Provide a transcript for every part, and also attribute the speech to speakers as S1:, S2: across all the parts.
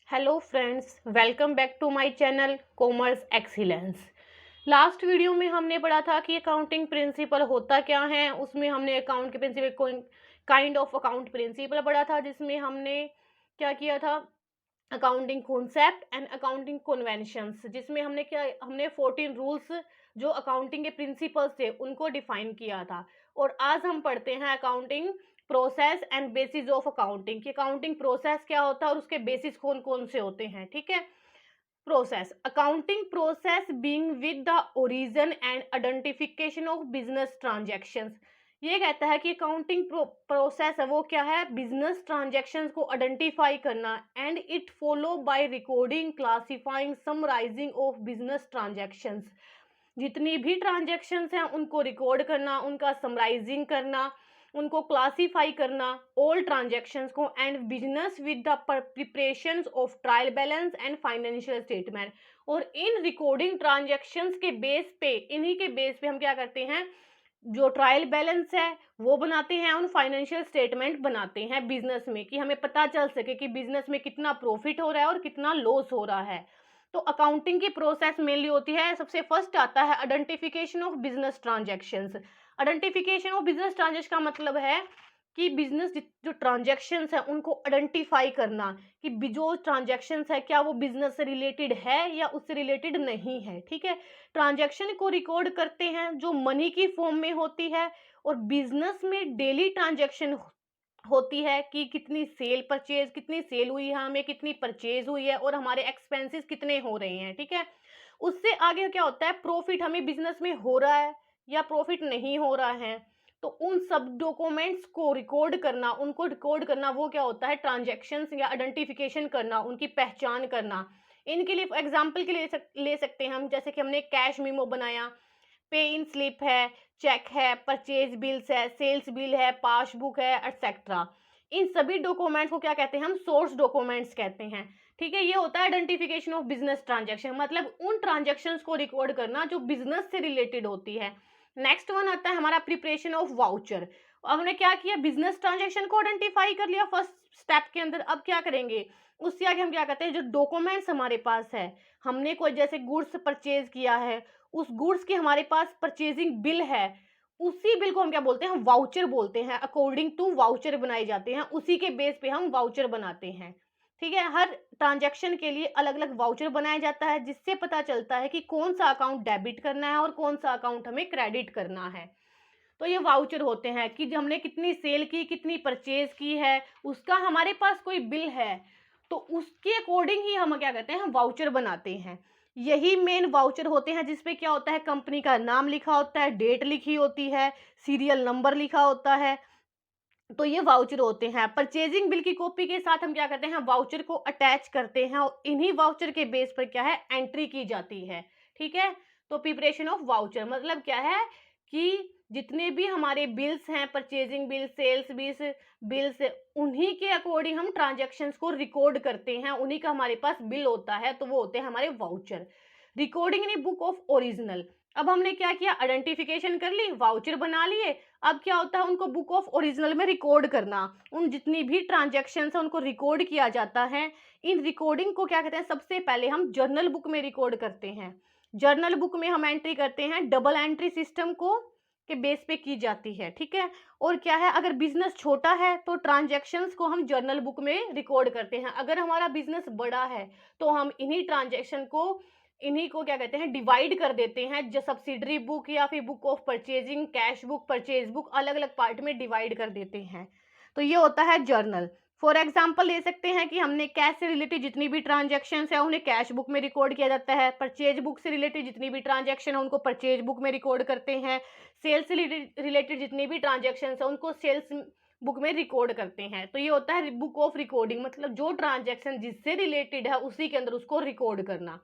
S1: Hello friends, welcome back to my channel commerce excellence. Last video में हमने पढ़ा था कि अकाउंटिंग प्रिंसिपल होता क्या है। उसमें हमने अकाउंट के principal kind of account principal पढ़ा था, जिसमें हमने क्या किया था, accounting concept and accounting conventions, जिसमें हमने 14 रूल्स जो अकाउंटिंग के प्रिंसिपल्स थे उनको डिफाइन किया था। और आज हम पढ़ते हैं accounting process and bases of accounting कि अकाउंटिंग प्रोसेस क्या होता है और उसके बेसिस कौन कौन से होते हैं। ठीक है। Process, accounting process being with the origin and identification of business transactions. ये कहता है कि अकाउंटिंग प्रोसेस है वो क्या है, बिजनेस ट्रांजैक्शंस को आइडेंटिफाई करना and it follow by recording, classifying, summarising of business transactions. जितनी भी ट्रांजैक्शंस हैं उनको रिकॉर्ड करना, उनका समराइजिंग करना, उनको क्लासीफाई करना, ऑल ट्रांजैक्शंस को, and business with the preparations of trial balance and financial statement. और इन रिकॉर्डिंग ट्रांजैक्शंस के बेस पे, इन्हीं के बेस पे हम क्या करते हैं, जो ट्रायल बैलेंस है वो बनाते हैं, उन फाइनेंशियल स्टेटमेंट बनाते हैं बिजनेस में, कि हमें पता चल सके कि बिजनेस में कितना प्रॉफिट हो रहा है और कितना लॉस हो रहा है। तो अकाउंटिंग की प्रोसेस मेनली होती है, सबसे फर्स्ट आता है identification of business transactions. Identification of business transaction का मतलब है कि बिजनेस जो ट्रांजैक्शंस है उनको आइडेंटिफाई करना, कि जो ट्रांजैक्शंस है क्या वो बिजनेस से रिलेटेड है या उससे रिलेटेड नहीं है। ठीक है। ट्रांजैक्शन को रिकॉर्ड करते हैं जो मनी की फॉर्म में होती है, और बिजनेस में डेली ट्रांजैक्शन होती है कि कितनी सेल परचेज, कितनी सेल हुई है, हमें कितनी परचेज हुई है और हमारे एक्सपेंसेस कितने हो रहे हैं। ठीक है। उससे आगे क्या होता है, प्रॉफिट हमें बिजनेस में हो रहा है या प्रॉफिट नहीं हो रहा है, तो उन सब डॉक्यूमेंट्स को रिकॉर्ड करना, उनको रिकॉर्ड करना, वो क्या होता है, ट्रांजैक्शंस या आइडेंटिफिकेशन करना, उनकी पहचान करना। इनके लिए एग्जांपल के लिए ले सकते हैं हम, जैसे कि हमने कैश मेमो बनाया, पे इन स्लिप है, चेक है, परचेज बिल्स है, सेल्स बिल है, पासबुक है, एटसेट्रा। इन सभी डॉक्यूमेंट्स को क्या कहते हैं, हम सोर्स डॉक्यूमेंट्स कहते हैं। ठीक है। ये होता है आइडेंटिफिकेशन ऑफ बिजनेस ट्रांजैक्शन, मतलब उन ट्रांजैक्शंस को रिकॉर्ड करना जो बिजनेस से रिलेटेड होती है। नेक्स्ट वन आता है हमारा प्रिपरेशन ऑफ वाउचर। अब हमने क्या किया, बिजनेस ट्रांजैक्शन को आइडेंटिफाई कर लिया फर्स्ट स्टेप के अंदर। अब क्या करेंगे, उससे आगे हम क्या करते हैं, जो डॉक्यूमेंट्स हमारे पास है, हमने कोई जैसे गुड्स परचेज किया है, उस गुड्स के हमारे पास परचेजिंग बिल है, उसी बिल को हम क्या बोलते हैं, वाउचर बोलते हैं। अकॉर्डिंग टू वाउचर बनाए जाते हैं, उसी के बेस पे हम वाउचर बनाते हैं। ठीक है। हर ट्रांजैक्शन के लिए अलग अलग वाउचर बनाया जाता है, जिससे पता चलता है कि कौन सा अकाउंट डेबिट करना है और कौन सा अकाउंट हमें क्रेडिट करना है। तो ये वाउचर होते हैं कि हमने कितनी सेल की, कितनी परचेज की है, उसका हमारे पास कोई बिल है, तो उसके अकॉर्डिंग ही हम क्या कहते हैं, वाउचर बनाते हैं। यही मेन वाउचर होते हैं, जिसपे क्या होता है, कंपनी का नाम लिखा होता है, डेट लिखी होती है, सीरियल नंबर लिखा होता है। तो ये वाउचर होते हैं। परचेजिंग बिल की कॉपी के साथ हम क्या करते हैं, वाउचर को अटैच करते हैं, और इन्हीं वाउचर के बेस पर क्या है, एंट्री की जाती है। ठीक है। तो प्रिपरेशन ऑफ वाउचर मतलब क्या है, कि जितने भी हमारे बिल्स हैं, परचेजिंग बिल, सेल्स बिल्स, उन्हीं के अकॉर्डिंग हम ट्रांजैक्शंस को रिकॉर्ड करते हैं, उन्हीं का हमारे पास बिल होता है, तो वो होते हैं हमारे voucher. Recording in book of original. अब हमने क्या किया, आइडेंटिफिकेशन कर ली, वाउचर बना लिए। अब क्या होता है, उनको बुक ऑफ ओरिजिनल में रिकॉर्ड करना, उन जितनी भी ट्रांजैक्शन है उनको रिकॉर्ड किया जाता है। इन रिकॉर्डिंग को क्या कहते हैं, सबसे पहले हम जर्नल बुक में रिकॉर्ड करते हैं। जर्नल बुक में हम एंट्री करते हैं, डबल एंट्री सिस्टम को के बेस पे की जाती है। ठीक है। और क्या है, अगर बिजनेस छोटा है तो ट्रांजैक्शंस को हम जर्नल बुक में रिकॉर्ड करते हैं। अगर हमारा बिजनेस बड़ा है तो हम इन्हीं को क्या कहते हैं, डिवाइड कर देते हैं, जो सब्सिडरी बुक या फिर book of purchasing, cash book, purchase book, अलग अलग पार्ट में डिवाइड कर देते हैं। तो ये होता है जर्नल। फॉर एग्जाम्पल ले सकते हैं कि हमने कैश से रिलेटेड जितनी भी ट्रांजैक्शन है उन्हें कैश बुक में रिकॉर्ड किया जाता है, परचेज बुक से रिलेटेड जितनी भी ट्रांजैक्शन है उनको परचेज बुक में रिकॉर्ड करते हैं, सेल्स से रिलेटेड जितनी भी ट्रांजैक्शन है उनको सेल्स बुक में रिकॉर्ड करते हैं। तो ये होता है बुक ऑफ रिकॉर्डिंग, मतलब जो ट्रांजैक्शन जिससे रिलेटेड है उसी के अंदर उसको रिकॉर्ड करना।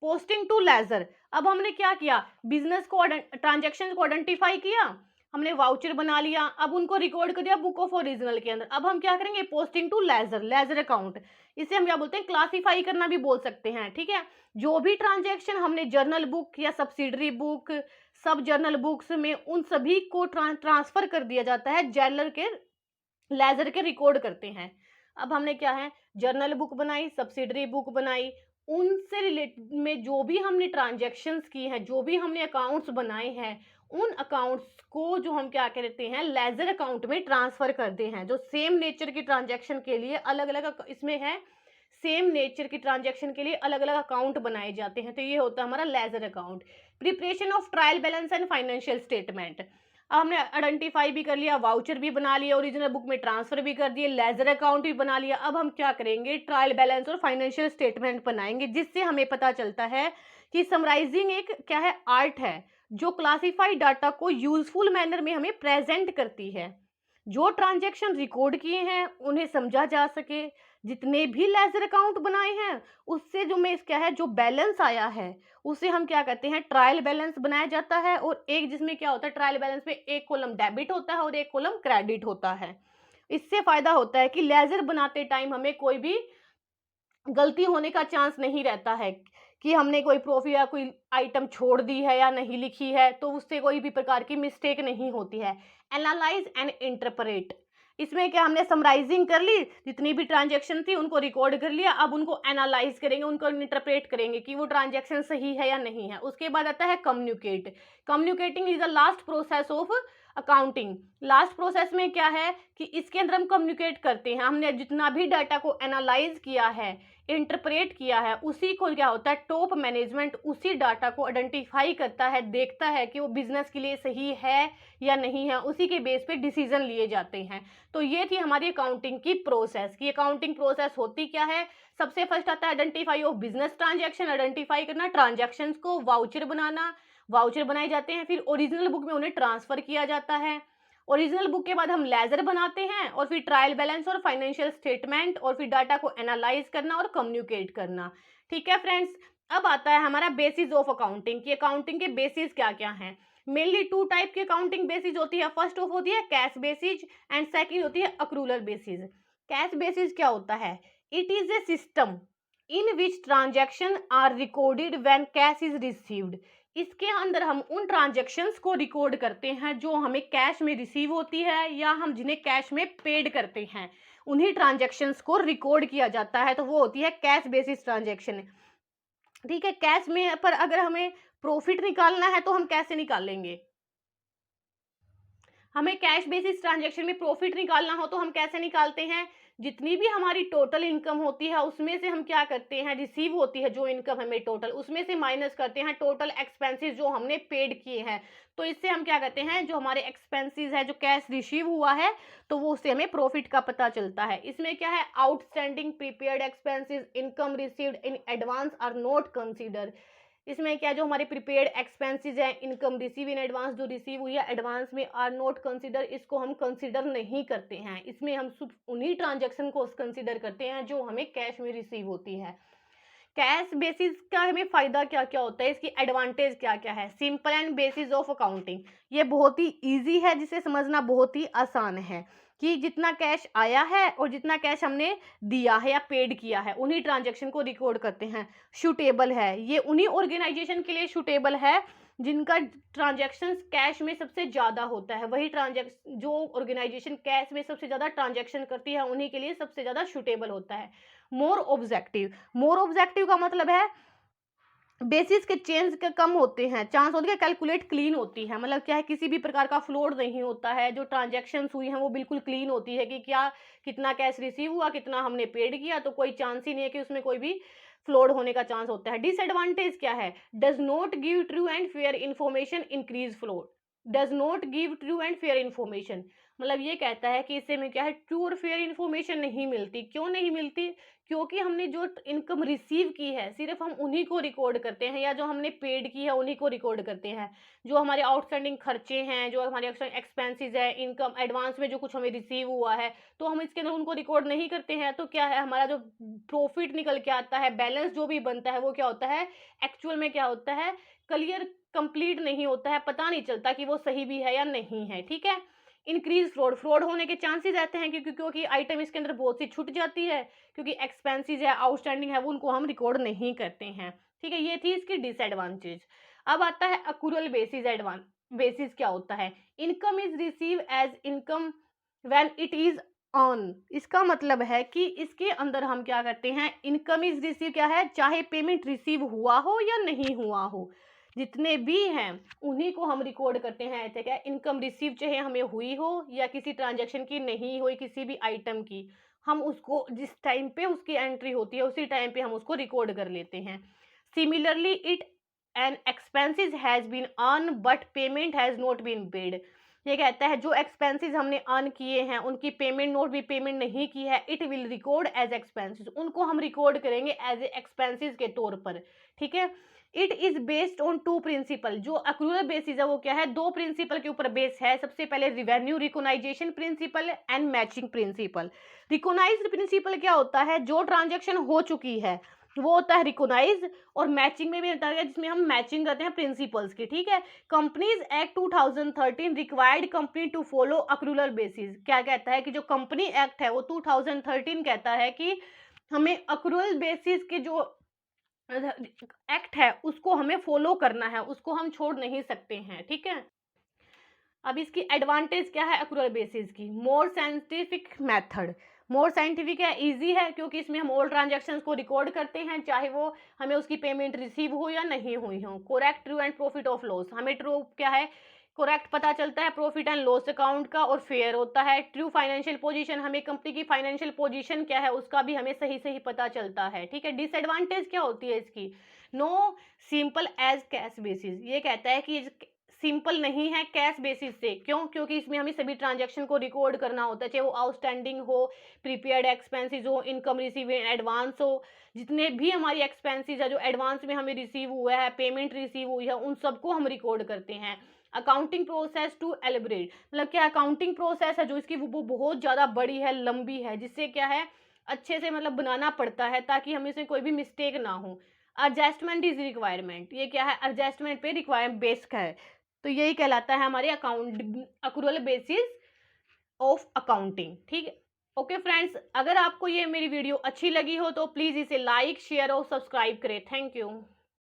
S1: Posting to ledger. अब हमने क्या किया, बिजनेस को, ट्रांजैक्शन को आइडेंटिफाई किया, हमने वाउचर बना लिया, अब उनको रिकॉर्ड कर दिया बुक ऑफ ओरिजिनल के अंदर। अब हम क्या करेंगे, posting to ledger, ledger account, इसे हम क्या बोलते हैं, क्लासिफाई करना भी बोल सकते हैं। ठीक है। जो भी ट्रांजैक्शन हमने जर्नल बुक या सब्सिडरी बुक, सब जर्नल बुक्स में, उन सभी को ट्रांसफर कर दिया जाता है, जर्नल के लेजर के रिकॉर्ड करते हैं। अब हमने क्या है, जर्नल बुक बनाई, सब्सिडरी बुक बनाई, उनसे रिलेटेड में जो भी हमने ट्रांजैक्शंस की हैं, जो भी हमने अकाउंट्स बनाए हैं, उन अकाउंट्स को जो हम क्या कहते हैं, लेजर अकाउंट में ट्रांसफर करते हैं। जो सेम नेचर की ट्रांजैक्शन के लिए अलग अलग इसमें है, सेम नेचर की ट्रांजैक्शन के लिए अलग अलग अकाउंट बनाए जाते हैं, तो ये होता है हमारा ledger account. Preparation of trial balance and financial statement, अब हमने आइडेंटिफाई भी कर लिया, वाउचर भी बना लिया, ओरिजिनल बुक में ट्रांसफर भी कर दिए, लेजर अकाउंट भी बना लिया। अब हम क्या करेंगे, ट्रायल बैलेंस और फाइनेंशियल स्टेटमेंट बनाएंगे, जिससे हमें पता चलता है कि समराइजिंग एक क्या है, आर्ट है, जो क्लासिफाइड डाटा को यूजफुल मैनर में हमें प्रेजेंट करती है। जो ट्रांजैक्शन रिकॉर्ड किए हैं उन्हें समझा जा सके, जितने भी लेजर अकाउंट बनाए हैं उससे जो में क्या है, जो बैलेंस आया है उसे हम क्या कहते हैं, ट्रायल बैलेंस बनाया जाता है। और एक जिसमें क्या होता है, ट्रायल बैलेंस में एक कॉलम डेबिट होता है और एक कॉलम क्रेडिट होता है। इससे फायदा होता है कि लेजर बनाते टाइम हमें कोई भी गलती होने का चांस नहीं रहता है कि हमने कोई प्रॉफिट या कोई आइटम छोड़ दी है या नहीं लिखी है, तो उससे कोई भी प्रकार की मिस्टेक नहीं होती है। एनालाइज एंड इंटरप्रेट, इसमें क्या हमने समराइजिंग कर ली, जितनी भी ट्रांजैक्शन थी उनको रिकॉर्ड कर लिया, अब उनको एनालाइज करेंगे, उनको इंटरप्रेट करेंगे कि वो ट्रांजैक्शन सही है या नहीं है। उसके बाद आता है communicate. Communicating is the last process of accounting. Last process में क्या है कि इसके अंदर हम कम्युनिकेट करते हैं, हमने जितना भी डाटा को एनालाइज किया है, इंटरप्रेट किया है, उसी को क्या होता है, टॉप मैनेजमेंट उसी डाटा को आइडेंटिफाई करता है, देखता है कि वो बिजनेस के लिए सही है या नहीं है, उसी के बेस पे डिसीजन लिए जाते हैं। तो ये थी हमारी अकाउंटिंग की प्रोसेस। की अकाउंटिंग प्रोसेस होती क्या है, सबसे फर्स्ट आता है identify of business transaction, identify करना ट्रांजैक्शन को, वाउचर बनाना, वाउचर बनाए जाते हैं, फिर ओरिजिनल बुक में उन्हें ट्रांसफर किया जाता है। ओरिजिनल बुक के बाद हम लेजर बनाते हैं और फिर ट्रायल बैलेंस और फाइनेंशियल स्टेटमेंट, और फिर डाटा को एनालाइज करना और कम्युनिकेट करना। ठीक है फ्रेंड्स, अब आता है हमारा बेसिस ऑफ अकाउंटिंग की अकाउंटिंग के बेसिस क्या क्या हैं। मेनली टू टाइप की अकाउंटिंग बेसिस होती है, फर्स्ट ऑफ होती है कैश बेसिस एंड सेकंड होती है अक्रूलर बेसिस। कैश बेसिस क्या होता है, it is a system in which transaction are recorded when cash is received. इसके अंदर हम उन ट्रांजैक्शंस को रिकॉर्ड करते हैं जो हमें कैश में रिसीव होती है या हम जिन्हें कैश में पेड करते हैं, उन्हीं ट्रांजैक्शंस को रिकॉर्ड किया जाता है, तो वो होती है कैश बेसिस ट्रांजैक्शन। ठीक है, कैश में पर अगर हमें प्रॉफिट निकालना है तो हम कैसे निकालेंगे, हमें कैश बेसिस ट्रांजैक्शन में प्रॉफिट निकालना हो तो हम कैसे निकालते हैं, जितनी भी हमारी टोटल इनकम होती है उसमें से हम क्या करते हैं, रिसीव होती है जो इनकम हमें टोटल, उसमें से माइनस करते हैं टोटल एक्सपेंसेस जो हमने पेड किए हैं। तो इससे हम क्या करते हैं, जो हमारे एक्सपेंसेस है, जो कैश रिसीव हुआ है, तो वो उससे हमें प्रॉफिट का पता चलता है। इसमें क्या है, outstanding prepaid expenses income received in advance are not consider. इसमें क्या, जो हमारे प्रीपेड एक्सपेंसेस हैं, इनकम रिसीव इन एडवांस जो रिसीव हुई है एडवांस में, आर नॉट कंसीडर, इसको हम कंसीडर नहीं करते हैं। इसमें हम सिर्फ उन्हीं ट्रांजैक्शन को कंसीडर करते हैं जो हमें कैश में रिसीव होती है। कैश बेसिस का हमें फायदा क्या क्या होता है, इसकी एडवांटेज क्या क्या है। Simple and bases of accounting, ये बहुत ही इजी है, जिसे समझना बहुत ही आसान है कि जितना कैश आया है और जितना कैश हमने दिया है या पेड किया है उन्हीं ट्रांजैक्शन को रिकॉर्ड करते हैं। शूटेबल है, ये उन्हीं ऑर्गेनाइजेशन के लिए शूटेबल है जिनका ट्रांजैक्शन कैश में सबसे ज़्यादा होता है। वही ट्रांजैक्शन जो ऑर्गेनाइजेशन कैश में सबसे ज़्यादा ट्रांजैक्शन करती है उन्हीं के लिए सबसे ज़्यादा शूटेबल होता है। मोर ऑब्जेक्टिव, मोर ऑब्जेक्टिव का मतलब है बेसिस के चेंज के कम होते हैं, चांस होती है कैलकुलेट क्लीन होती है, मतलब क्या है, किसी भी प्रकार का फ्लॉड नहीं होता है, जो ट्रांजैक्शंस हुई हैं वो बिल्कुल क्लीन होती है कि क्या कितना कैश रिसीव हुआ, कितना हमने पेड किया, तो कोई चांस ही नहीं है कि उसमें कोई भी फ्लॉड होने का चांस होता है। डिसएडवांटेज क्या है, does not give true and fair information, increase flawed. Does not give true and fair information, मतलब ये कहता है कि इससे में क्या है, ट्रू और फेयर इन्फॉर्मेशन नहीं मिलती। क्यों नहीं मिलती, क्योंकि हमने जो इनकम रिसीव की है सिर्फ हम उन्हीं को रिकॉर्ड करते हैं, या जो हमने पेड की है उन्हीं को रिकॉर्ड करते हैं। जो हमारे आउटस्टैंडिंग खर्चे हैं, जो हमारे एक्सपेंसेस है, इनकम एडवांस में जो कुछ हमें रिसीव हुआ है, तो हम इसके अंदर उनको रिकॉर्ड नहीं करते हैं। तो क्या है, हमारा जो प्रॉफिट निकल के आता है, बैलेंस जो भी बनता है, वो क्या होता है, एक्चुअल में क्या होता है, क्लियर कंप्लीट नहीं होता है, पता नहीं चलता कि वो सही भी है या नहीं है। ठीक है, इंक्रीज फ्रॉड, फ्रॉड होने के चांसेस रहते हैं क्योंकि आइटम इसके अंदर बहुत सी छूट जाती है, क्योंकि एक्सपेंसेस है, आउटस्टैंडिंग है, वो उनको हम रिकॉर्ड नहीं करते हैं। ठीक है, ये थी इसकी डिसएडवांटेज। अब आता है अक्रूरल बेसिस। बेसिस क्या होता है, income is receive as income when it is on, इसका मतलब है कि इसके अंदर हम क्या करते हैं, इनकम इज रिसीव क्या है, चाहे पेमेंट रिसीव हुआ हो या नहीं हुआ हो, जितने भी हैं उन्हीं को हम रिकॉर्ड करते हैं। ऐसे क्या, इनकम रिसीव चाहे हमें हुई हो या किसी ट्रांजैक्शन की नहीं हुई, किसी भी आइटम की, हम उसको जिस टाइम पे उसकी एंट्री होती है उसी टाइम पे हम उसको रिकॉर्ड कर लेते हैं। Similarly it an expenses has been earn but payment has not been paid. ये कहता है जो एक्सपेंसेस हमने अर्न किए हैं उनकी पेमेंट नोट भी पेमेंट नहीं की है, it will record as expenses, उनको हम रिकॉर्ड करेंगे एज एक्सपेंसेस के तौर पर। ठीक है। It is based on two principle, जो अक्रूरल बेसिस है वो क्या है, दो प्रिंसिपल के ऊपर बेस है। सबसे पहले revenue recognisation principle and matching principle. Recognised principle क्या होता है, जो ट्रांजेक्शन हो चुकी है वो होता है रिकोनाइज, और मैचिंग में भी होता है जिसमें हम मैचिंग करते हैं प्रिंसिपल्स की। ठीक है। Companies act 2013 required company to follow accrual basis. क्या कहता है कि जो कंपनी एक्ट है वो 2013 कहता है कि हमें अक्रूरल बेसिस के जो एक्ट है उसको हमें फॉलो करना है, उसको हम छोड़ नहीं सकते हैं। ठीक है। अब इसकी एडवांटेज क्या है अक्रूरल बेसिस की, more scientific method, more scientific है, इजी है, क्योंकि इसमें हम ऑल ट्रांजैक्शंस को रिकॉर्ड करते हैं चाहे वो हमें उसकी पेमेंट रिसीव हो या नहीं हुई हो। Correct, true and profit of loss, हमें ट्रू क्या है, करेक्ट पता चलता है प्रॉफिट एंड लॉस अकाउंट का, और फेयर होता है। ट्रू फाइनेंशियल पोजीशन, हमें कंपनी की फाइनेंशियल पोजीशन क्या है उसका भी हमें सही सही पता चलता है। ठीक है। डिसएडवांटेज क्या होती है इसकी, no simple as cash basis, ये कहता है कि सिंपल नहीं है कैश बेसिस से। क्यों, क्योंकि इसमें हमें सभी ट्रांजैक्शन को रिकॉर्ड करना होता है, चाहे वो आउटस्टैंडिंग हो, प्रीपेड एक्सपेंसेस हो, इनकम रिसीव एडवांस हो, जितने भी हमारी एक्सपेंसेस है जो एडवांस में हमें रिसीव हुआ है, पेमेंट रिसीव हुई है, उन सबको हम रिकॉर्ड करते हैं। अकाउंटिंग प्रोसेस टू एलिब्रेट, मतलब क्या अकाउंटिंग प्रोसेस है जो इसकी वो बहुत ज़्यादा बड़ी है, लंबी है, जिससे क्या है अच्छे से मतलब बनाना पड़ता है ताकि हमें इसमें कोई भी मिस्टेक ना हो। एडजस्टमेंट इज रिक्वायरमेंट, ये क्या है, एडजस्टमेंट पे रिक्वायरमेंट बेस्ड है। तो यही कहलाता है हमारे अकाउंट अक्रूरल बेसिस ऑफ अकाउंटिंग। ठीक है। ओके फ्रेंड्स, अगर आपको ये मेरी वीडियो अच्छी लगी हो तो प्लीज़ इसे लाइक शेयर और सब्सक्राइब करें। Thank you.